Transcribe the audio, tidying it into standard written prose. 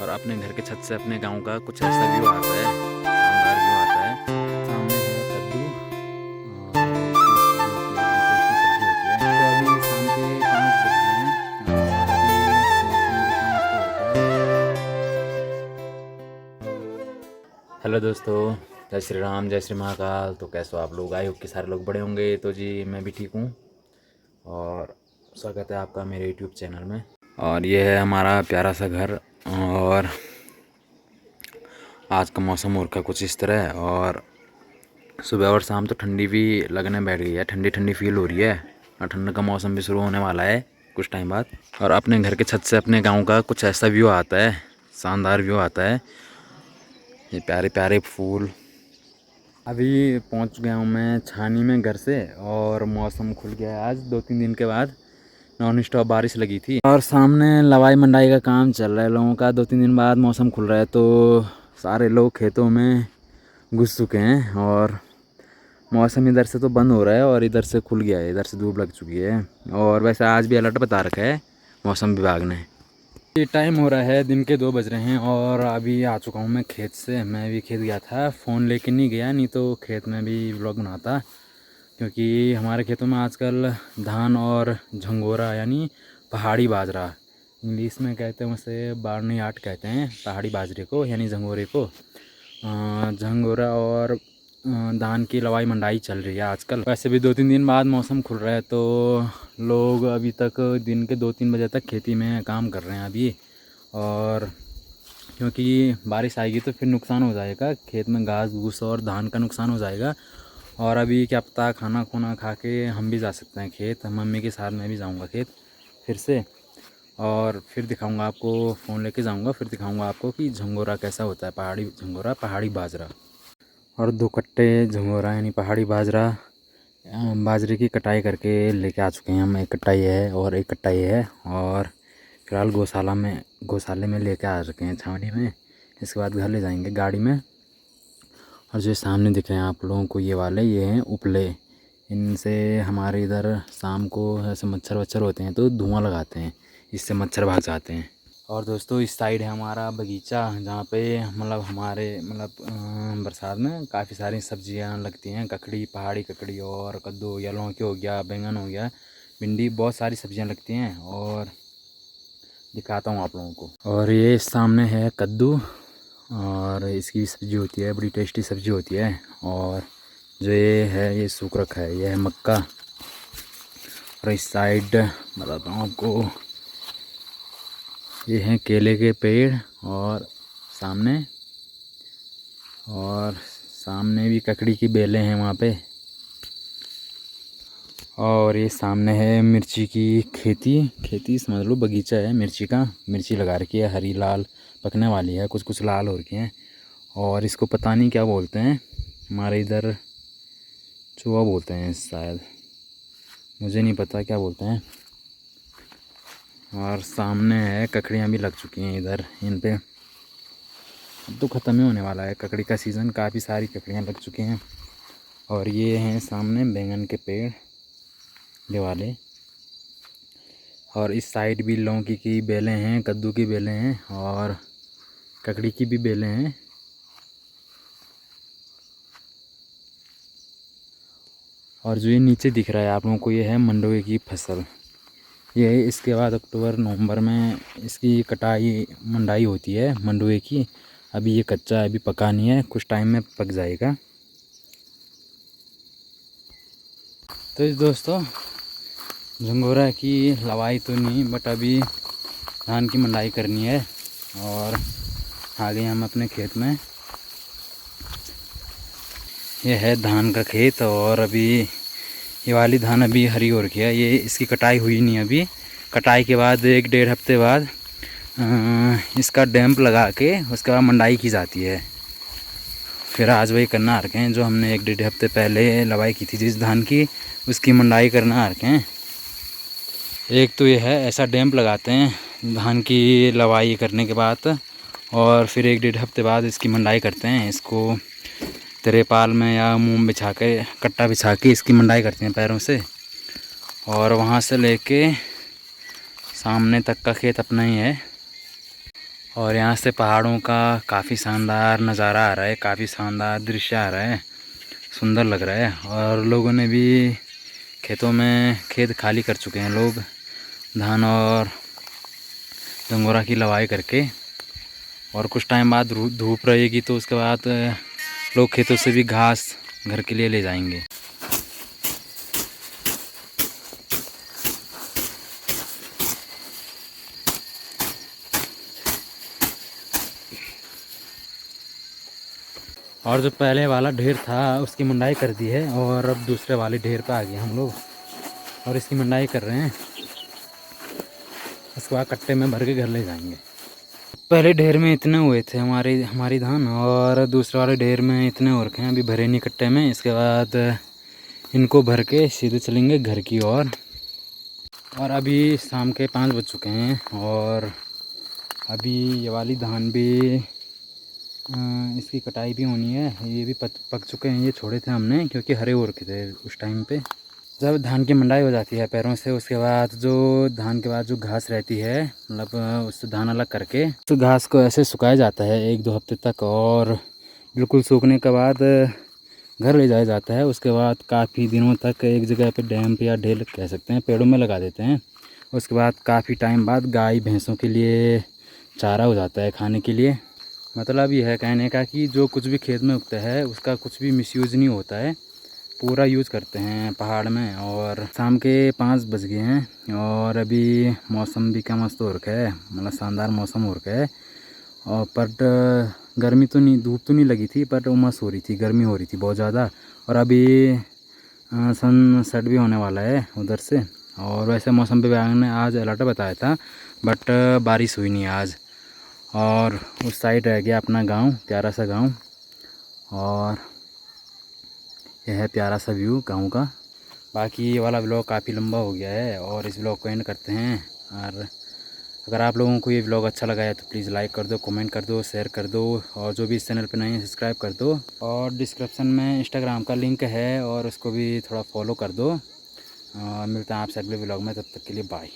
और अपने घर के छत से अपने गांव का कुछ ऐसा व्यू आता है, शानदार व्यू आता है। सामने है कद्दू और इसकी सब्जी होती है, बड़ी टेस्टी सब्जी होती है। तो अभी शाम के 5 बज गए हैं और अभी मौसम कितना मस्त हो रखा है। हेलो दोस्तों, जय श्री राम, जय श्री महाकाल। तो कैसे हो आप लोग? आई होप कि सारे लोग बड़े होंगे। तो जी मैं भी ठीक हूँ और स्वागत है आपका मेरे यूट्यूब चैनल में। और ये है हमारा प्यारा सा घर और आज का मौसम और का कुछ इस तरह है। और सुबह और शाम तो ठंडी भी लगने बैठ गई है, ठंडी ठंडी फील हो रही है और ठंड का मौसम भी शुरू होने वाला है कुछ टाइम बाद। और अपने घर के छत से अपने गांव का कुछ ऐसा व्यू आता है, शानदार व्यू आता है। ये प्यारे प्यारे फूल। अभी पहुंच गया हूँ मैं छानी में घर से और मौसम खुल गया है आज 2-3 दिन के बाद। नॉन स्टॉप बारिश लगी थी और सामने लवाई मंडाई का काम चल रहा है लोगों का। 2-3 दिन बाद मौसम खुल रहा है तो सारे लोग खेतों में घुस चुके हैं और मौसम इधर से तो बंद हो रहा है और इधर से खुल गया है, इधर से धूप लग चुकी है। और वैसे आज भी अलर्ट बता रखा है मौसम विभाग ने। ये टाइम हो रहा है दिन के 2 बज रहे हैं और अभी आ चुका हूँ मैं खेत से। मैं भी खेत गया था, फ़ोन लेके नहीं गया, नहीं तो खेत में भी व्लॉग बनाता। क्योंकि हमारे खेतों में आजकल धान और झंगोरा यानी पहाड़ी बाजरा, इंग्लिश में कहते हैं उसे बार्नयार्ड कहते हैं पहाड़ी बाजरे को यानी झंगोरे को। झंगोरा और धान की लवाई मंडाई चल रही है आजकल। वैसे भी 2-3 दिन बाद मौसम खुल रहा है तो लोग अभी तक दिन के 2-3 बजे तक खेती में काम कर रहे हैं अभी। और क्योंकि बारिश आएगी तो फिर नुकसान हो जाएगा, खेत में घास घूस और धान का नुकसान हो जाएगा। और अभी क्या पता खाना खुना खा के हम भी जा सकते हैं खेत, मम्मी के साथ मैं भी जाऊंगा खेत फिर से। और फिर दिखाऊंगा आपको, फ़ोन लेके जाऊंगा, फिर दिखाऊंगा आपको कि झंगोरा कैसा होता है, पहाड़ी झंगोरा, पहाड़ी बाजरा। और 2 कट्टे झंगोरा यानी पहाड़ी बाजरा, बाजरे की कटाई करके लेके आ चुके हैं हम। एक कट्टा ये है और एक कट्टा ये है और फिलहाल गौशाले में लेके आ चुके हैं छावनी में। इसके बाद घर ले जाएंगे गाड़ी में। और जो सामने दिख रहे हैं आप लोगों को ये हैं उपले। इनसे हमारे इधर शाम को ऐसे मच्छर वच्छर होते हैं तो धुआं लगाते हैं, इससे मच्छर भाग जाते हैं। और दोस्तों इस साइड है हमारा बगीचा जहाँ पे बरसात में काफ़ी सारी सब्जियाँ लगती हैं। ककड़ी, पहाड़ी ककड़ी और कद्दू या लौकी हो गया, बैंगन हो गया, भिंडी, बहुत सारी सब्जियाँ लगती हैं। और दिखाता हूँ आप लोगों को। और ये सामने है कद्दू और इसकी सब्ज़ी होती है, बड़ी टेस्टी सब्ज़ी होती है। और जो ये है ये सूख रखा है, ये है मक्का। और इस साइड बताता हूँ आपको, ये हैं केले के पेड़ और सामने भी ककड़ी की बेलें हैं वहाँ पे। और ये सामने है मिर्ची की खेती समझ लो, बगीचा है मिर्ची का। मिर्ची लगा रखी है, हरी लाल पकने वाली है, कुछ कुछ लाल हो रखी हैं। और इसको पता नहीं क्या बोलते हैं, हमारे इधर चूहा बोलते हैं शायद, मुझे नहीं पता क्या बोलते हैं। और सामने है ककड़ियाँ भी लग चुकी हैं इधर इन पे। अब तो ख़त्म ही होने वाला है ककड़ी का सीज़न, काफ़ी सारी ककड़ियाँ लग चुकी हैं। और ये हैं सामने बैंगन के पेड़ ये वाले। और इस साइड भी लौकी की बेलें हैं, कद्दू की बेलें हैं और ककड़ी की भी बेलें हैं। और जो ये नीचे दिख रहा है आप लोगों को, ये है मंडुवे की फसल। ये इसके बाद अक्टूबर नवंबर में इसकी कटाई मंडाई होती है मंडुवे की। अभी ये कच्चा है, अभी पका नहीं है, कुछ टाइम में पक जाएगा। तो इस दोस्तों झंगोरा की लवाई तो नहीं, बट अभी धान की मंडाई करनी है। और आ गए हम अपने खेत में। ये है धान का खेत और अभी ये वाली धान अभी हरी हो रखी है, ये इसकी कटाई हुई नहीं अभी। कटाई के बाद 1-1.5 हफ्ते बाद इसका डैम्प लगा के उसके बाद मंडाई की जाती है। फिर आज वही करना आ रखे हैं जो हमने 1-1.5 हफ्ते पहले लवाई की थी जिस धान की, उसकी मंडाई करना आ रखे हैं। एक तो ये है ऐसा डैम्प लगाते हैं धान की लवाई करने के बाद, और फिर 1-1.5 हफ्ते बाद इसकी मंडाई करते हैं। इसको तिरपाल में या मुँह बिछा के, कट्टा बिछा के इसकी मंडाई करते हैं पैरों से। और वहाँ से लेके सामने तक का खेत अपना ही है। और यहाँ से पहाड़ों का काफ़ी शानदार नज़ारा आ रहा है, काफ़ी शानदार दृश्य आ रहा है, सुंदर लग रहा है। और लोगों ने भी खेतों में खेत खाली कर चुके हैं लोग, धान और गंगोरा की लवाई करके। और कुछ टाइम बाद धूप रहेगी तो उसके बाद लोग खेतों से भी घास घर के लिए ले जाएंगे। और जो पहले वाला ढेर था उसकी मुंडाई कर दी है और अब दूसरे वाले ढेर पे आ गए हम लोग और इसकी मुंडाई कर रहे हैं। उसके बाद कट्टे में भर के घर ले जाएंगे। पहले ढेर में इतने हुए थे हमारी धान और दूसरे वाले ढेर में इतने हो रखे हैं, अभी भरे नहीं कट्टे में। इसके बाद इनको भर के सीधे चलेंगे घर की ओर। और अभी शाम के 5 बज चुके हैं और अभी ये वाली धान भी इसकी कटाई भी होनी है। ये भी पक चुके हैं, ये छोड़े थे हमने क्योंकि हरे हो रखे थे उस टाइम पे। जब धान की मंडाई हो जाती है पैरों से, उसके बाद जो धान के बाद जो घास रहती है, मतलब उससे धान अलग करके तो घास को ऐसे सुखाया जाता है 1-2 हफ्ते तक। और बिल्कुल सूखने के बाद घर ले जाया जाता है। उसके बाद काफ़ी दिनों तक एक जगह पे डैम्प या ढेल कह सकते हैं, पेड़ों में लगा देते हैं। उसके बाद काफ़ी टाइम बाद गाय भैंसों के लिए चारा हो जाता है खाने के लिए। मतलब यह है कहने का कि जो कुछ भी खेत में उगता है उसका कुछ भी मिसयूज़ नहीं होता है, पूरा यूज़ करते हैं पहाड़ में। और शाम के 5 बज गए हैं और अभी मौसम भी क्या मस्त हो रखा है, मतलब शानदार मौसम हो रखा है। और पर गर्मी तो नहीं, धूप तो नहीं लगी थी, पर उमस हो रही थी, गर्मी हो रही थी बहुत ज़्यादा। और अभी सनसेट भी होने वाला है उधर से। और वैसे मौसम विभाग ने आज अलर्ट बताया था, बट बारिश हुई नहीं आज। और उस साइड रह गया अपना गांव, प्यारा सा गांव। और यह है प्यारा सा व्यू गांव का। बाकी ये वाला व्लॉग काफ़ी लंबा हो गया है और इस व्लॉग को एंड करते हैं। और अगर आप लोगों को ये व्लॉग अच्छा लगा है तो प्लीज़ लाइक कर दो, कमेंट कर दो, शेयर कर दो। और जो भी इस चैनल पे नए हैं सब्सक्राइब कर दो। और डिस्क्रिप्शन में इंस्टाग्राम का लिंक है और उसको भी थोड़ा फॉलो कर दो। मिलते हैं आपसे अगले व्लॉग में, तब तक के लिए बाय।